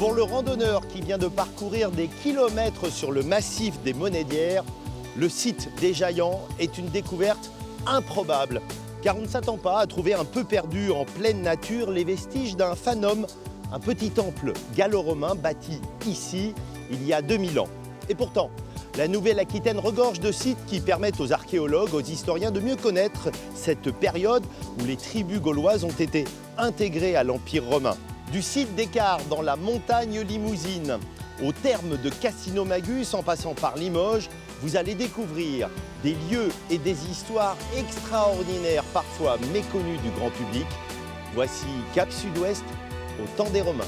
Pour le randonneur qui vient de parcourir des kilomètres sur le massif des Monédières, le site des Jaillants est une découverte improbable. Car on ne s'attend pas à trouver un peu perdu en pleine nature les vestiges d'un fanum, un petit temple gallo-romain bâti ici il y a 2000 ans. Et pourtant, la Nouvelle-Aquitaine regorge de sites qui permettent aux archéologues, aux historiens de mieux connaître cette période où les tribus gauloises ont été intégrées à l'Empire romain. Du site d'Écart dans la montagne limousine au terme de Cassino-Magus en passant par Limoges, vous allez découvrir des lieux et des histoires extraordinaires, parfois méconnues du grand public. Voici Cap Sud-Ouest au temps des Romains.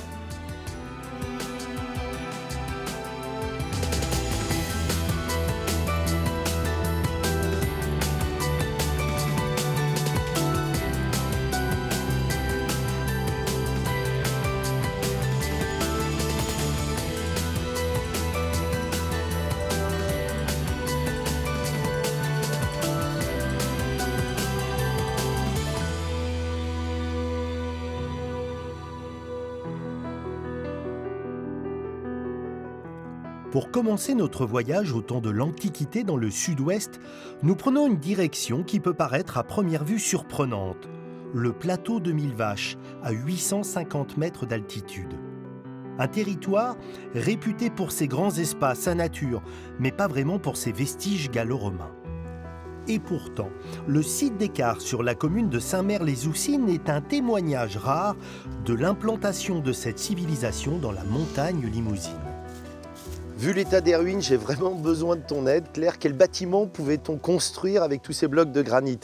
Pour commencer notre voyage au temps de l'Antiquité dans le sud-ouest, nous prenons une direction qui peut paraître à première vue surprenante. Le plateau de Mille Vaches, à 850 mètres d'altitude. Un territoire réputé pour ses grands espaces, sa nature, mais pas vraiment pour ses vestiges gallo-romains. Et pourtant, le site d'Écart sur la commune de Saint-Mère-les-Oussines est un témoignage rare de l'implantation de cette civilisation dans la montagne limousine. Vu l'état des ruines, j'ai vraiment besoin de ton aide. Claire, quel bâtiment pouvait-on construire avec tous ces blocs de granit ?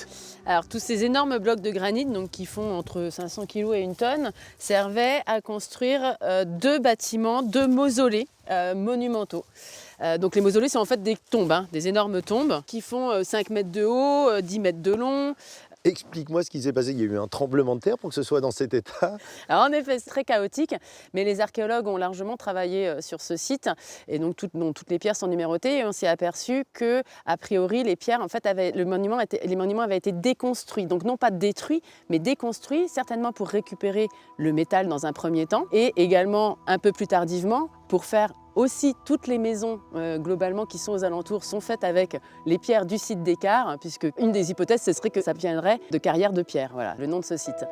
Alors tous ces énormes blocs de granit, donc, qui font entre 500 kg et 1 tonne, servaient à construire 2 bâtiments, 2 mausolées monumentaux. Donc les mausolées sont en fait des tombes, des énormes tombes qui font 5 mètres de haut, 10 mètres de long. Explique-moi ce qui s'est passé. Il y a eu un tremblement de terre pour que ce soit dans cet état. Alors en effet, c'est très chaotique, mais les archéologues ont largement travaillé sur ce site et donc toutes les pierres sont numérotées et on s'est aperçu que, a priori, les pierres, en fait, les monuments avaient été déconstruits. Donc non pas détruits, mais déconstruits, certainement pour récupérer le métal dans un premier temps et également un peu plus tardivement pour faire aussi, toutes les maisons globalement qui sont aux alentours sont faites avec les pierres du site d'Écart, puisque une des hypothèses, ce serait que ça viendrait de carrières de pierre, voilà, le nom de ce site.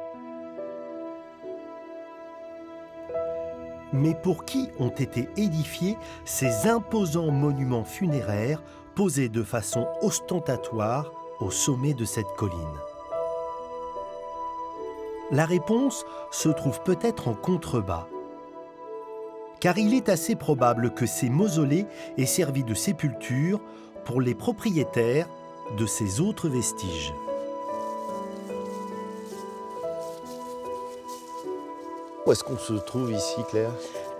Mais pour qui ont été édifiés ces imposants monuments funéraires posés de façon ostentatoire au sommet de cette colline ? La réponse se trouve peut-être en contrebas. Car il est assez probable que ces mausolées aient servi de sépulture pour les propriétaires de ces autres vestiges. Où est-ce qu'on se trouve ici, Claire ?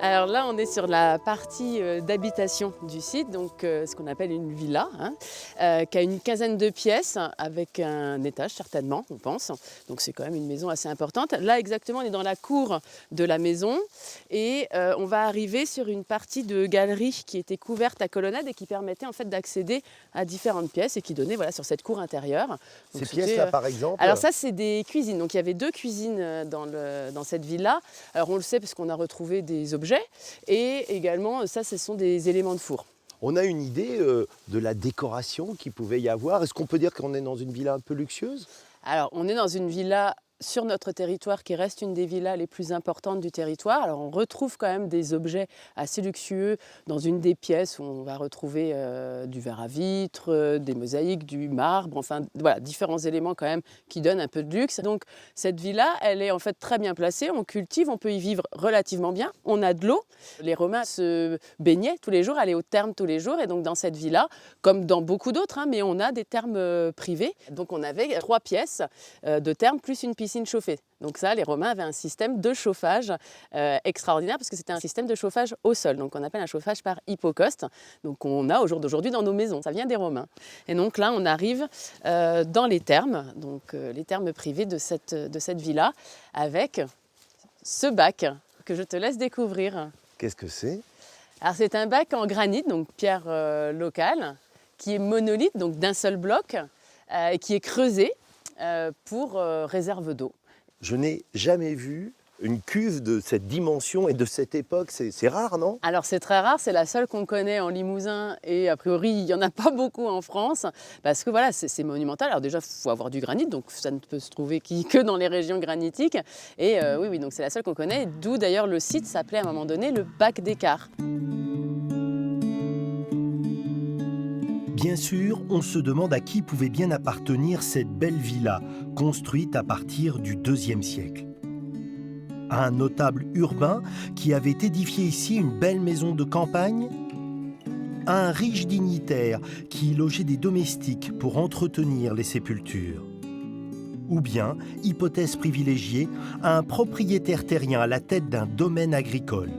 Alors là, on est sur la partie d'habitation du site, donc ce qu'on appelle une villa, qui a une quinzaine de pièces avec un étage certainement, on pense. Donc c'est quand même une maison assez importante. Là exactement, on est dans la cour de la maison et on va arriver sur une partie de galerie qui était couverte à colonnades et qui permettait en fait d'accéder à différentes pièces et qui donnait sur cette cour intérieure. Donc, ces pièces-là, par exemple ? Alors ça, c'est des cuisines. Donc il y avait 2 cuisines dans cette villa. Alors on le sait parce qu'on a retrouvé des objets. Et également, ça, ce sont des éléments de four. On a une idée de la décoration qu'il pouvait y avoir. Est-ce qu'on peut dire qu'on est dans une villa un peu luxueuse ? Alors, on est dans une villa sur notre territoire qui reste une des villas les plus importantes du territoire. Alors on retrouve quand même des objets assez luxueux dans une des pièces où on va retrouver du verre à vitre, des mosaïques, du marbre, enfin voilà, différents éléments quand même qui donnent un peu de luxe. Donc cette villa, elle est en fait très bien placée, on cultive, on peut y vivre relativement bien, on a de l'eau. Les Romains se baignaient tous les jours, allaient aux thermes tous les jours et donc dans cette villa, comme dans beaucoup d'autres, mais on a des thermes privés. Donc on avait 3 pièces de thermes plus une piscine chauffée. Donc ça, les Romains avaient un système de chauffage extraordinaire parce que c'était un système de chauffage au sol, donc on appelle un chauffage par hypocauste. Donc on a au jour d'aujourd'hui dans nos maisons, ça vient des Romains. Et donc là, on arrive dans les thermes, donc les thermes privés de cette villa, avec ce bac que je te laisse découvrir. Qu'est-ce que c'est ? Alors c'est un bac en granit, donc pierre locale, qui est monolithe, donc d'un seul bloc, et qui est creusé pour réserve d'eau. Je n'ai jamais vu Une cuve de cette dimension et de cette époque, c'est rare, non? Alors c'est très rare, c'est la seule qu'on connaît en Limousin et a priori il n'y en a pas beaucoup en France parce que voilà, c'est monumental. Alors déjà, il faut avoir du granit, donc ça ne peut se trouver que dans les régions granitiques. Et oui, donc c'est la seule qu'on connaît, d'où d'ailleurs le site s'appelait à un moment donné le Bac d'Écart. Bien sûr, on se demande à qui pouvait bien appartenir cette belle villa, construite à partir du IIe siècle. À un notable urbain qui avait édifié ici une belle maison de campagne, à un riche dignitaire qui y logeait des domestiques pour entretenir les sépultures, ou bien, hypothèse privilégiée, à un propriétaire terrien à la tête d'un domaine agricole.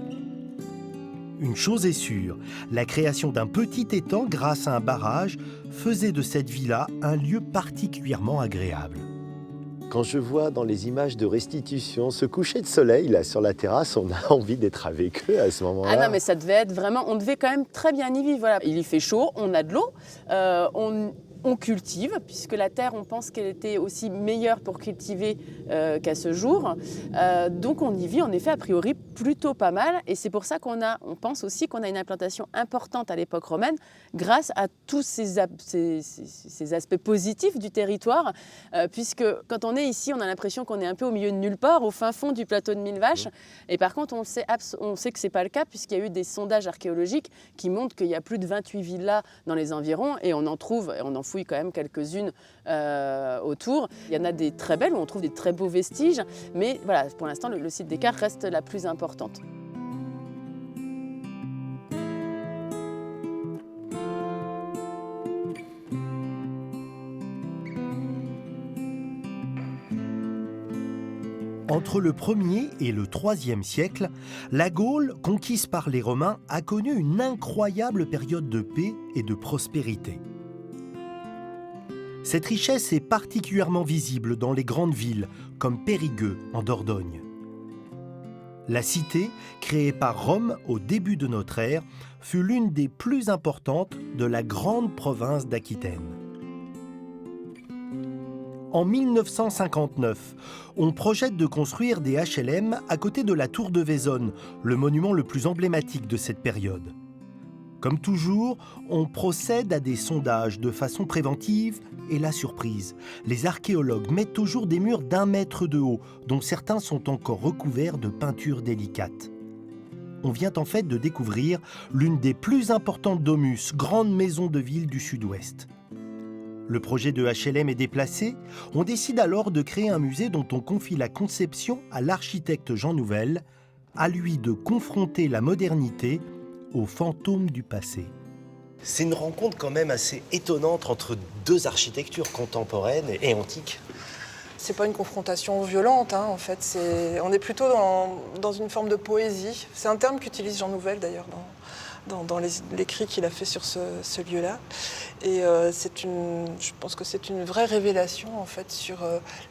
Une chose est sûre, la création d'un petit étang grâce à un barrage faisait de cette villa un lieu particulièrement agréable. Quand je vois dans les images de restitution ce coucher de soleil là sur la terrasse, on a envie d'être avec eux à ce moment-là. Ah non, mais ça devait être vraiment, on devait quand même très bien y vivre. Voilà. Il y fait chaud, on a de l'eau, on cultive, puisque la terre, on pense qu'elle était aussi meilleure pour cultiver qu'à ce jour. Donc on y vit en effet a priori plutôt pas mal. Et c'est pour ça on pense aussi qu'on a une implantation importante à l'époque romaine grâce à tous ces aspects positifs du territoire. Puisque quand on est ici, on a l'impression qu'on est un peu au milieu de nulle part, au fin fond du plateau de Millevaches. Et par contre, on sait que ce n'est pas le cas, puisqu'il y a eu des sondages archéologiques qui montrent qu'il y a plus de 28 villas dans les environs. Et on en fouille quand même quelques-unes autour. Il y en a des très belles où on trouve des très beaux vestiges, mais voilà, pour l'instant, le site d'Écart reste la plus importante. Entre le 1er et le 3e siècle, la Gaule, conquise par les Romains, a connu une incroyable période de paix et de prospérité. Cette richesse est particulièrement visible dans les grandes villes, comme Périgueux, en Dordogne. La cité, créée par Rome au début de notre ère, fut l'une des plus importantes de la grande province d'Aquitaine. En 1959, on projette de construire des HLM à côté de la tour de Vaisonne, le monument le plus emblématique de cette période. Comme toujours, on procède à des sondages de façon préventive et la surprise. Les archéologues mettent au jour des murs d'1 mètre de haut, dont certains sont encore recouverts de peintures délicates. On vient en fait de découvrir l'une des plus importantes domus, grande maison de ville du Sud-Ouest. Le projet de HLM est déplacé. On décide alors de créer un musée dont on confie la conception à l'architecte Jean Nouvel, à lui de confronter la modernité aux fantômes du passé. C'est une rencontre quand même assez étonnante entre deux architectures contemporaines et antiques. C'est pas une confrontation violente, en fait. On est plutôt dans une forme de poésie. C'est un terme qu'utilise Jean Nouvel d'ailleurs dans l'écrit qu'il a fait sur ce lieu-là. Et je pense que c'est une vraie révélation en fait sur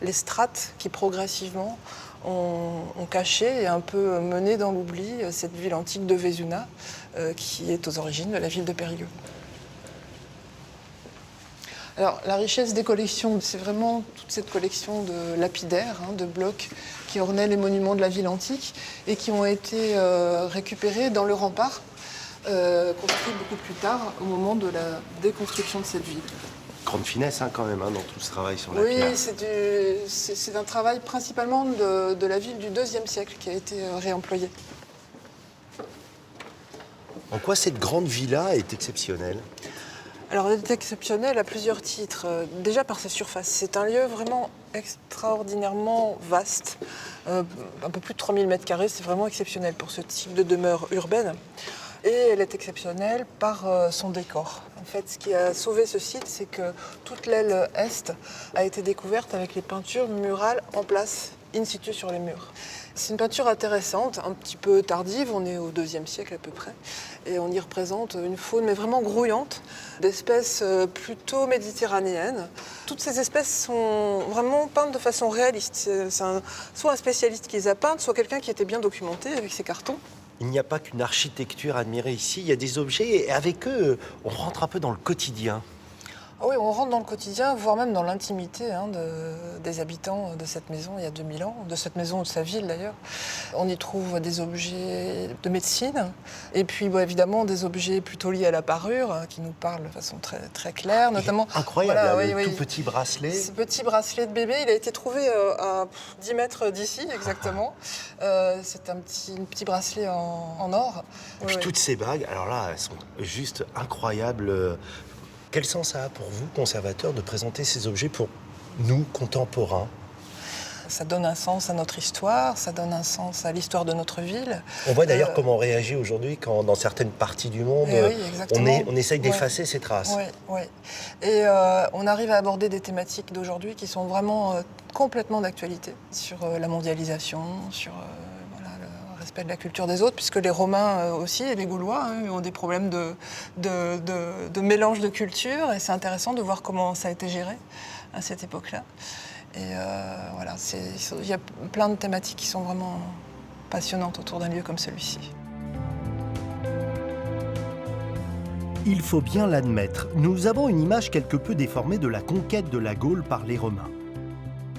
les strates qui progressivement ont caché et un peu mené dans l'oubli cette ville antique de Vézuna qui est aux origines de la ville de Périgueux. Alors, la richesse des collections, c'est vraiment toute cette collection de lapidaires, de blocs qui ornaient les monuments de la ville antique et qui ont été récupérés dans le rempart, construit beaucoup plus tard, au moment de la déconstruction de cette ville. Grande finesse quand même dans tout ce travail sur la pierre. Oui, c'est un travail principalement de la ville du IIe siècle qui a été réemployé. En quoi cette grande villa est exceptionnelle ? Alors, elle est exceptionnelle à plusieurs titres. Déjà par sa surface. C'est un lieu vraiment extraordinairement vaste. Un peu plus de 3000 m², c'est vraiment exceptionnel pour ce type de demeure urbaine. Et elle est exceptionnelle par son décor. En fait, ce qui a sauvé ce site, c'est que toute l'aile est a été découverte avec les peintures murales en place, in situ sur les murs. C'est une peinture intéressante, un petit peu tardive, on est au IIe siècle à peu près, et on y représente une faune, mais vraiment grouillante, d'espèces plutôt méditerranéennes. Toutes ces espèces sont vraiment peintes de façon réaliste. C'est soit un spécialiste qui les a peintes, soit quelqu'un qui était bien documenté avec ses cartons. Il n'y a pas qu'une architecture admirée ici, il y a des objets et avec eux, on rentre un peu dans le quotidien. Ah oui, on rentre dans le quotidien, voire même dans l'intimité des habitants de cette maison il y a 2000 ans, de cette maison ou de sa ville d'ailleurs. On y trouve des objets de médecine et puis évidemment des objets plutôt liés à la parure qui nous parlent de façon très, très claire. Notamment, incroyable, le tout petit bracelet. Ce petit bracelet de bébé, il a été trouvé à 10 mètres d'ici exactement. C'est un petit bracelet en or. Et puis toutes ces bagues, alors là, elles sont juste incroyables. Quel sens ça a pour vous, conservateurs, de présenter ces objets pour nous, contemporains ? Ça donne un sens à notre histoire, ça donne un sens à l'histoire de notre ville. On voit d'ailleurs comment on réagit aujourd'hui quand, dans certaines parties du monde, on essaye d'effacer ces traces. Oui. Et on arrive à aborder des thématiques d'aujourd'hui qui sont vraiment complètement d'actualité, sur la mondialisation, sur le respect de la culture des autres, puisque les Romains aussi et les Gaulois ont des problèmes de mélange de cultures, et c'est intéressant de voir comment ça a été géré à cette époque-là. Et il y a plein de thématiques qui sont vraiment passionnantes autour d'un lieu comme celui-ci. Il faut bien l'admettre, nous avons une image quelque peu déformée de la conquête de la Gaule par les Romains.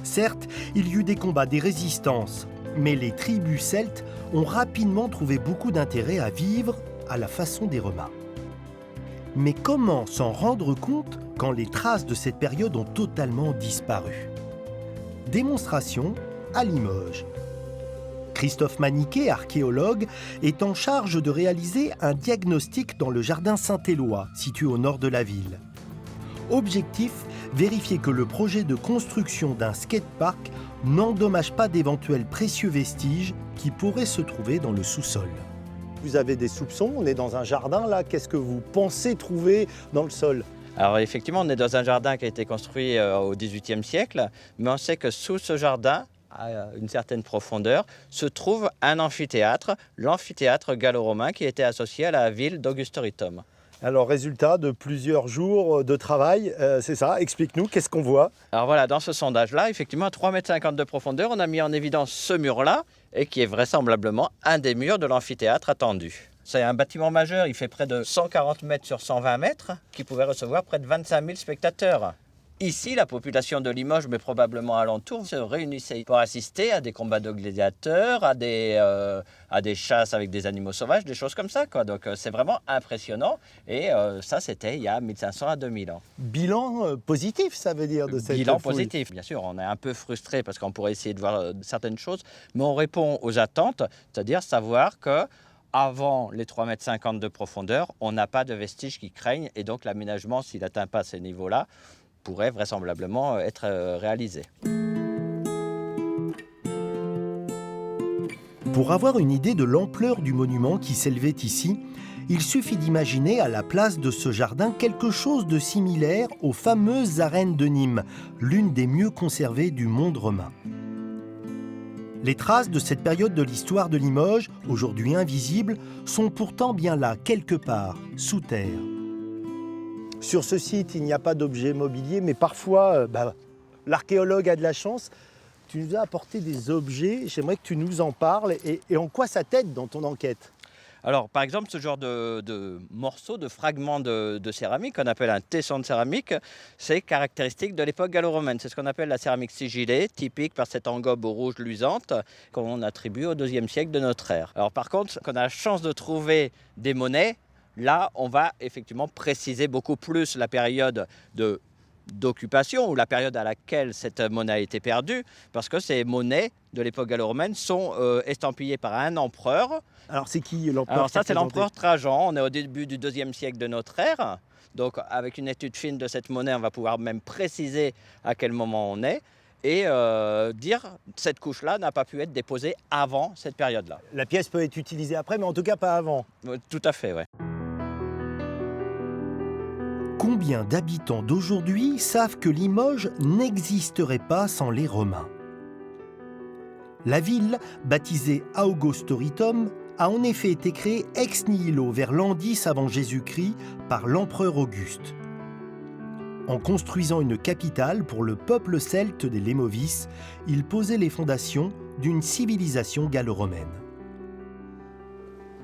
Certes, il y eut des combats, des résistances, mais les tribus celtes ont rapidement trouvé beaucoup d'intérêt à vivre à la façon des Romains. Mais comment s'en rendre compte quand les traces de cette période ont totalement disparu ? Démonstration à Limoges. Christophe Maniquet, archéologue, est en charge de réaliser un diagnostic dans le jardin Saint-Éloi, situé au nord de la ville. Objectif, vérifier que le projet de construction d'un skatepark n'endommage pas d'éventuels précieux vestiges qui pourraient se trouver dans le sous-sol. Vous avez des soupçons, on est dans un jardin là, qu'est-ce que vous pensez trouver dans le sol ? Alors effectivement, on est dans un jardin qui a été construit au XVIIIe siècle, mais on sait que sous ce jardin, à une certaine profondeur, se trouve un amphithéâtre, l'amphithéâtre gallo-romain qui était associé à la ville d'Augustoritum. Alors, résultat de plusieurs jours de travail, c'est ça, explique-nous, qu'est-ce qu'on voit ? Alors voilà, dans ce sondage-là, effectivement, à 3,50 m de profondeur, on a mis en évidence ce mur-là, et qui est vraisemblablement un des murs de l'amphithéâtre attendu. C'est un bâtiment majeur, il fait près de 140 mètres sur 120 mètres, qui pouvait recevoir près de 25 000 spectateurs. Ici, la population de Limoges, mais probablement alentour, se réunissait pour assister à des combats de gladiateurs, à des chasses avec des animaux sauvages, des choses comme ça, quoi. Donc c'est vraiment impressionnant. Et ça, c'était il y a 1500 à 2000 ans. Bilan positif, ça veut dire, de cette Bilan fouille. positif, bien sûr. On est un peu frustré parce qu'on pourrait essayer de voir certaines choses, mais on répond aux attentes, c'est-à-dire savoir que avant les 3,50 m de profondeur, on n'a pas de vestiges qui craignent, et donc l'aménagement, s'il n'atteint pas ces niveaux-là, pourrait vraisemblablement être réalisé. Pour avoir une idée de l'ampleur du monument qui s'élevait ici, il suffit d'imaginer à la place de ce jardin quelque chose de similaire aux fameuses arènes de Nîmes, l'une des mieux conservées du monde romain. Les traces de cette période de l'histoire de Limoges, aujourd'hui invisibles, sont pourtant bien là, quelque part, sous terre. Sur ce site, il n'y a pas d'objets mobiliers, mais parfois, l'archéologue a de la chance. Tu nous as apporté des objets, j'aimerais que tu nous en parles, et en quoi ça t'aide dans ton enquête ? Alors, par exemple, ce genre de morceaux, de fragments de céramique, qu'on appelle un tesson de céramique, c'est caractéristique de l'époque gallo-romaine. C'est ce qu'on appelle la céramique sigillée, typique par cette engobe rouge luisante qu'on attribue au IIe siècle de notre ère. Alors, par contre, quand on a la chance de trouver des monnaies, là, on va effectivement préciser beaucoup plus la période d'occupation ou la période à laquelle cette monnaie a été perdue, parce que ces monnaies de l'époque gallo-romaine sont estampillées par un empereur. Alors c'est qui l'empereur ? Alors ça, c'est l'empereur Trajan. On est au début du IIe siècle de notre ère. Donc avec une étude fine de cette monnaie, on va pouvoir même préciser à quel moment on est et dire cette couche-là n'a pas pu être déposée avant cette période-là. La pièce peut être utilisée après, mais en tout cas pas avant. Tout à fait, oui. Combien d'habitants d'aujourd'hui savent que Limoges n'existerait pas sans les Romains ? La ville, baptisée Augustoritum, a en effet été créée ex nihilo vers l'an 10 avant Jésus-Christ par l'empereur Auguste. En construisant une capitale pour le peuple celte des Lémovis, il posait les fondations d'une civilisation gallo-romaine.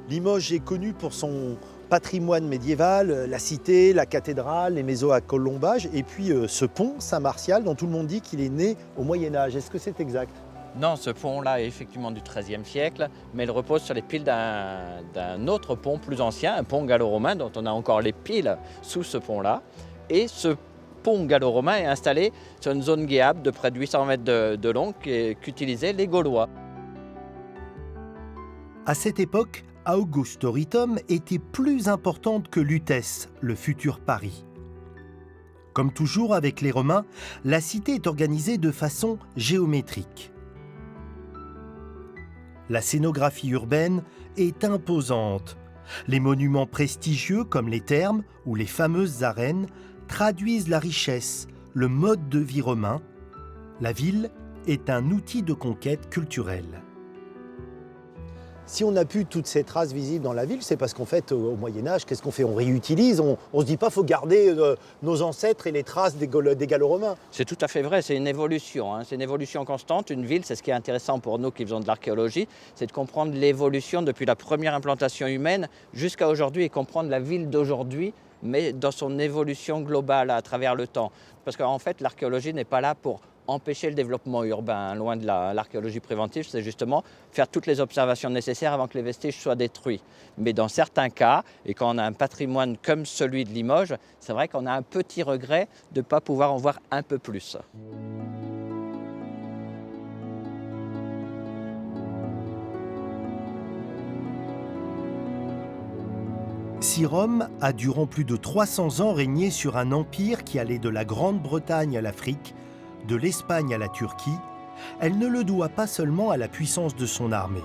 Limoges est connu pour son patrimoine médiéval, la cité, la cathédrale, les maisons à colombage, et puis ce pont Saint-Martial dont tout le monde dit qu'il est né au Moyen-Âge. Est-ce que c'est exact? Non, ce pont-là est effectivement du XIIIe siècle, mais il repose sur les piles d'un autre pont plus ancien, un pont gallo-romain dont on a encore les piles sous ce pont-là. Et ce pont gallo-romain est installé sur une zone guéable de près de 800 mètres de long qu'utilisaient les Gaulois. À cette époque, Augustoritum était plus importante que Lutèce, le futur Paris. Comme toujours avec les Romains, la cité est organisée de façon géométrique. La scénographie urbaine est imposante. Les monuments prestigieux comme les thermes ou les fameuses arènes traduisent la richesse, le mode de vie romain. La ville est un outil de conquête culturelle. Si on n'a plus toutes ces traces visibles dans la ville, c'est parce qu'en fait, au Moyen-Âge, qu'est-ce qu'on fait? On réutilise, on ne se dit pas qu'il faut garder nos ancêtres et les traces des Gallo-Romains. C'est tout à fait vrai, c'est une évolution, hein. C'est une évolution constante. Une ville, c'est ce qui est intéressant pour nous qui faisons de l'archéologie, c'est de comprendre l'évolution depuis la première implantation humaine jusqu'à aujourd'hui et comprendre la ville d'aujourd'hui, mais dans son évolution globale à travers le temps. Parce qu'en fait, l'archéologie n'est pas là pour empêcher le développement urbain, loin de l'archéologie préventive, c'est justement faire toutes les observations nécessaires avant que les vestiges soient détruits. Mais dans certains cas, et quand on a un patrimoine comme celui de Limoges, c'est vrai qu'on a un petit regret de ne pas pouvoir en voir un peu plus. Si Rome a durant plus de 300 ans régné sur un empire qui allait de la Grande-Bretagne à l'Afrique, de l'Espagne à la Turquie, elle ne le doit pas seulement à la puissance de son armée.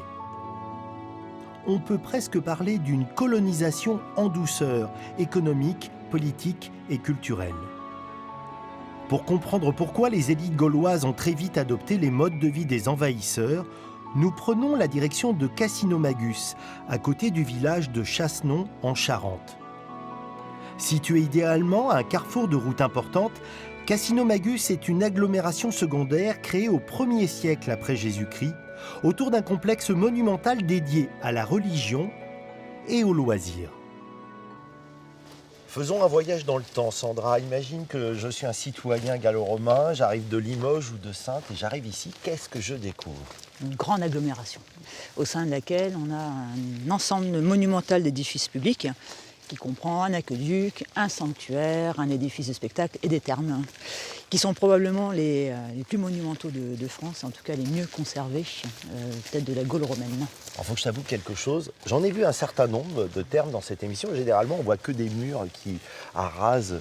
On peut presque parler d'une colonisation en douceur, économique, politique et culturelle. Pour comprendre pourquoi les élites gauloises ont très vite adopté les modes de vie des envahisseurs, nous prenons la direction de Cassinomagus, à côté du village de Chassenon en Charente. Situé idéalement à un carrefour de routes importantes, Cassinomagus est une agglomération secondaire créée au 1er siècle après Jésus-Christ, autour d'un complexe monumental dédié à la religion et aux loisirs. Faisons un voyage dans le temps, Sandra. Imagine que je suis un citoyen gallo-romain, j'arrive de Limoges ou de Saintes et j'arrive ici. Qu'est-ce que je découvre? Une grande agglomération, au sein de laquelle on a un ensemble monumental d'édifices publics qui comprend un aqueduc, un sanctuaire, un édifice de spectacle et des thermes, qui sont probablement les plus monumentaux de France, en tout cas les mieux conservés, peut-être de la Gaule romaine. Il faut que je t'avoue quelque chose. J'en ai vu un certain nombre de thermes dans cette émission. Généralement, on voit que des murs qui arasent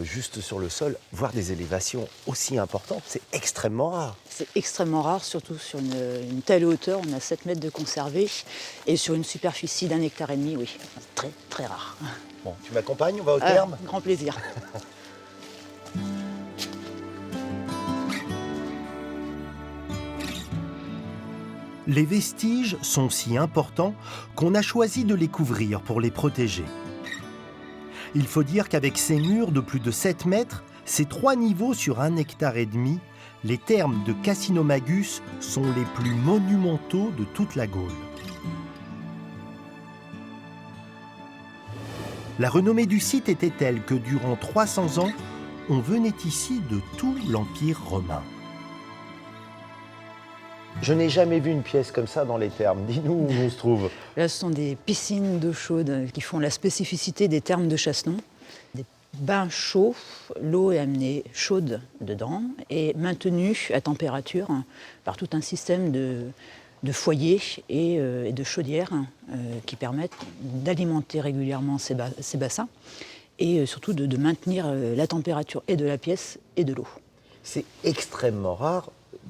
juste sur le sol, voire des élévations aussi importantes. C'est extrêmement rare. C'est extrêmement rare, surtout sur une telle hauteur. On a 7 mètres de conservé et sur une superficie d'1,5 hectare, oui. Très, très rare. Bon, tu m'accompagnes, on va au terme? Grand plaisir. Les vestiges sont si importants qu'on a choisi de les couvrir pour les protéger. Il faut dire qu'avec ces murs de plus de 7 mètres, ces 3 niveaux sur 1,5 hectare, les thermes de Cassinomagus sont les plus monumentaux de toute la Gaule. La renommée du site était telle que durant 300 ans, on venait ici de tout l'Empire romain. Je n'ai jamais vu une pièce comme ça dans les thermes. Dis-nous où on se trouve. Là, ce sont des piscines d'eau chaude qui font la spécificité des thermes de Chassenon. Des bains chauds, l'eau est amenée chaude dedans et maintenue à température par tout un système de foyers et de chaudières qui permettent d'alimenter régulièrement ces bassins et surtout de maintenir la température et de la pièce et de l'eau. C'est extrêmement rare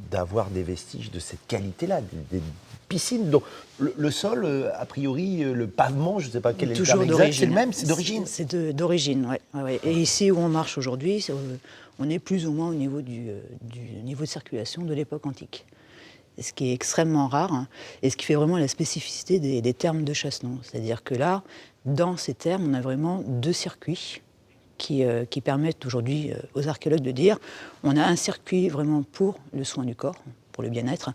d'avoir des vestiges de cette qualité-là, des piscines. Donc, le sol, a priori, le pavement, je ne sais pas quel est le terme exact, c'est le même, c'est d'origine? C'est d'origine, oui. Ouais. Et ici où on marche aujourd'hui, on est plus ou moins au niveau du niveau de circulation de l'époque antique. Ce qui est extrêmement rare, hein, et ce qui fait vraiment la spécificité des thermes de Chassenon. C'est-à-dire que là, dans ces thermes, on a vraiment 2 circuits qui permettent aujourd'hui aux archéologues de dire on a un circuit vraiment pour le soin du corps, pour le bien-être,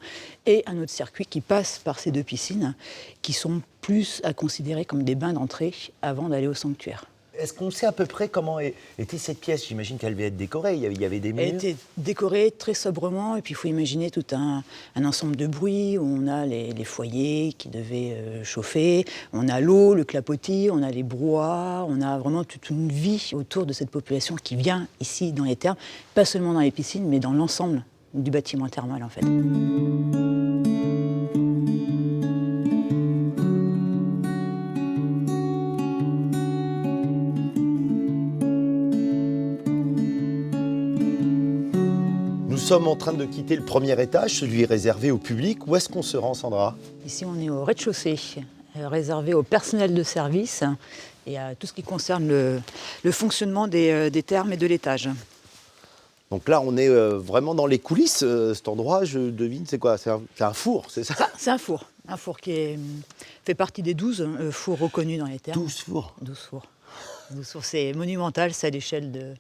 et un autre circuit qui passe par ces deux piscines, qui sont plus à considérer comme des bains d'entrée avant d'aller au sanctuaire. Est-ce qu'on sait à peu près comment était cette pièce? J'imagine qu'elle devait être décorée, il y avait des Elle murs. était décorée très sobrement, et puis il faut imaginer tout un ensemble de bruits, où on a les foyers qui devaient chauffer, on a l'eau, le clapotis, on a les brouhahs, on a vraiment toute une vie autour de cette population qui vient ici dans les thermes, pas seulement dans les piscines, mais dans l'ensemble du bâtiment thermal en fait. Nous sommes en train de quitter le premier étage, celui réservé au public. Où est-ce qu'on se rend, Sandra? Ici on est au rez-de-chaussée, réservé au personnel de service et à tout ce qui concerne le fonctionnement des thermes et de l'étage. Donc là, on est vraiment dans les coulisses. Cet endroit, je devine, c'est quoi? C'est un four, c'est ça? C'est un four qui fait partie des 12 fours reconnus dans les thermes. 12 fours. 12 fours. 12 fours, c'est monumental, c'est à l'échelle de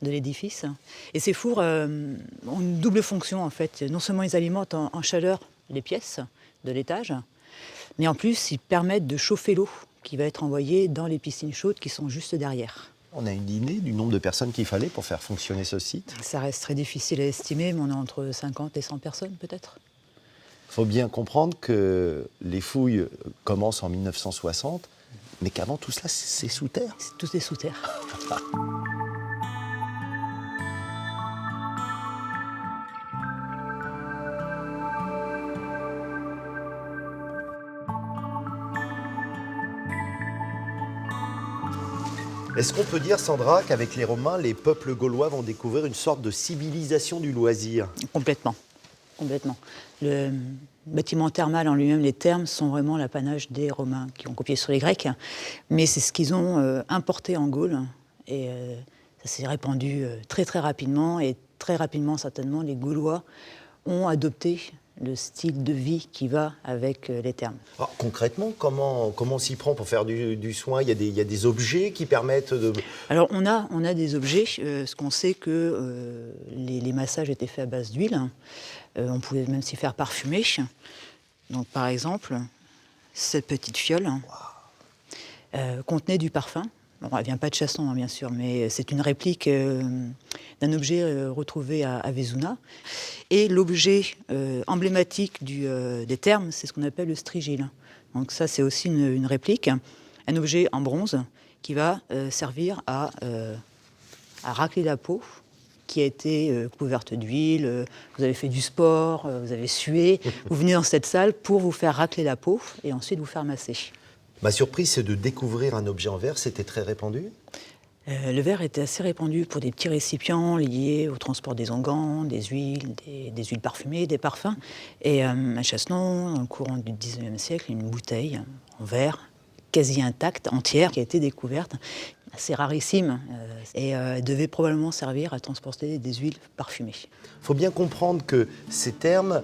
l'édifice. Et ces fours ont une double fonction en fait. Non seulement ils alimentent en chaleur les pièces de l'étage, mais en plus ils permettent de chauffer l'eau qui va être envoyée dans les piscines chaudes qui sont juste derrière. On a une idée du nombre de personnes qu'il fallait pour faire fonctionner ce site? Ça reste très difficile à estimer, mais on est entre 50 et 100 personnes peut-être. Il faut bien comprendre que les fouilles commencent en 1960, mais qu'avant tout cela, c'est sous terre. Tout est sous terre. Est-ce qu'on peut dire, Sandra, qu'avec les Romains, les peuples gaulois vont découvrir une sorte de civilisation du loisir? Complètement. Le bâtiment thermal en lui-même, les thermes, sont vraiment l'apanage des Romains qui ont copié sur les Grecs, mais c'est ce qu'ils ont importé en Gaule et ça s'est répandu très très rapidement et très rapidement certainement les Gaulois ont adopté le style de vie qui va avec les thermes. Alors, concrètement, comment on s'y prend pour faire du soin? Il y a des objets qui permettent de... Alors on a des objets, ce qu'on sait que les massages étaient faits à base d'huile, on pouvait même s'y faire parfumer. Donc par exemple, cette petite fiole contenait du parfum. Bon, elle ne vient pas de Chassenon, bien sûr, mais c'est une réplique d'un objet retrouvé à Vézuna. Et l'objet emblématique des thermes, c'est ce qu'on appelle le strigile. Donc ça, c'est aussi une réplique, un objet en bronze qui va servir à racler la peau, qui a été couverte d'huile. Vous avez fait du sport, vous avez sué. Vous venez dans cette salle pour vous faire racler la peau et ensuite vous faire masser. Ma surprise, c'est de découvrir un objet en verre. C'était très répandu? Le verre était assez répandu pour des petits récipients liés au transport des onguents, des huiles parfumées, des parfums. Et à Chassenon, dans le courant du XIXe siècle, une bouteille en verre, quasi intacte, entière, qui a été découverte, assez rarissime, et devait probablement servir à transporter des huiles parfumées. Il faut bien comprendre que ces thermes,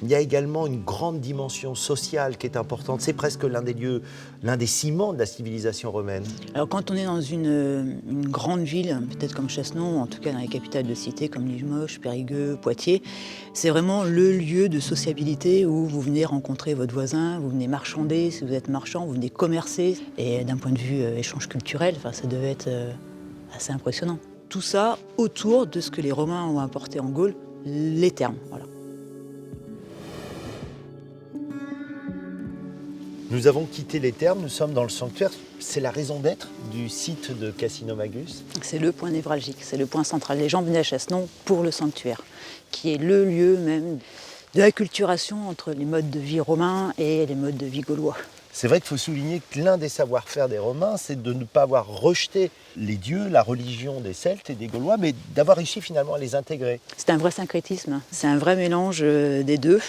il y a également une grande dimension sociale qui est importante. C'est presque l'un des ciments de la civilisation romaine. Alors quand on est dans une grande ville, peut-être comme Chassenon, en tout cas dans les capitales de cité comme Limoges, Périgueux, Poitiers, c'est vraiment le lieu de sociabilité où vous venez rencontrer votre voisin, vous venez marchander, si vous êtes marchand, vous venez commercer. Et d'un point de vue échange culturel, ça devait être assez impressionnant. Tout ça autour de ce que les Romains ont apporté en Gaule, les thermes. Voilà. Nous avons quitté les thermes, nous sommes dans le sanctuaire. C'est la raison d'être du site de Cassinomagus? C'est le point névralgique, c'est le point central. Les gens venaient à Chassenon pour le sanctuaire, qui est le lieu même de l'acculturation entre les modes de vie romains et les modes de vie gaulois. C'est vrai qu'il faut souligner que l'un des savoir-faire des Romains, c'est de ne pas avoir rejeté les dieux, la religion des Celtes et des Gaulois, mais d'avoir réussi finalement à les intégrer. C'est un vrai syncrétisme, c'est un vrai mélange des deux,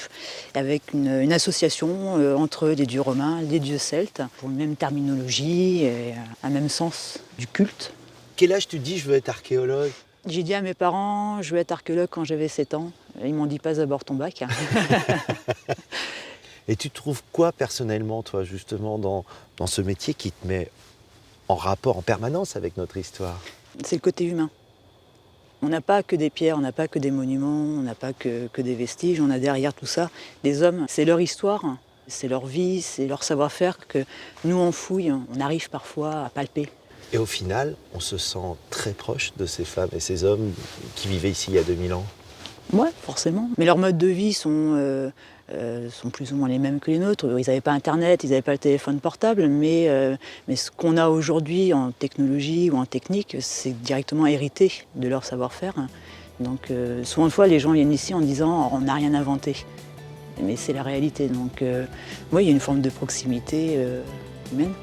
avec une association entre les dieux romains, les dieux celtes, pour une même terminologie et un même sens du culte. Quel âge tu dis je veux être archéologue? J'ai dit à mes parents, je veux être archéologue quand j'avais 7 ans. Ils m'ont dit pas à bord ton bac. Et tu trouves quoi personnellement, toi, justement, dans ce métier qui te met en rapport en permanence avec notre histoire? C'est le côté humain. On n'a pas que des pierres, on n'a pas que des monuments, on n'a pas que des vestiges, on a derrière tout ça des hommes. C'est leur histoire, c'est leur vie, c'est leur savoir-faire que nous on fouille, on arrive parfois à palper. Et au final, on se sent très proche de ces femmes et ces hommes qui vivaient ici il y a 2000 ans. Ouais, forcément. Mais leurs modes de vie sont plus ou moins les mêmes que les nôtres. Ils n'avaient pas Internet, ils n'avaient pas le téléphone portable, mais ce qu'on a aujourd'hui en technologie ou en technique, c'est directement hérité de leur savoir-faire. Donc souvent de fois, les gens viennent ici en disant « on n'a rien inventé ». Mais c'est la réalité. Donc oui, il y a une forme de proximité humaine.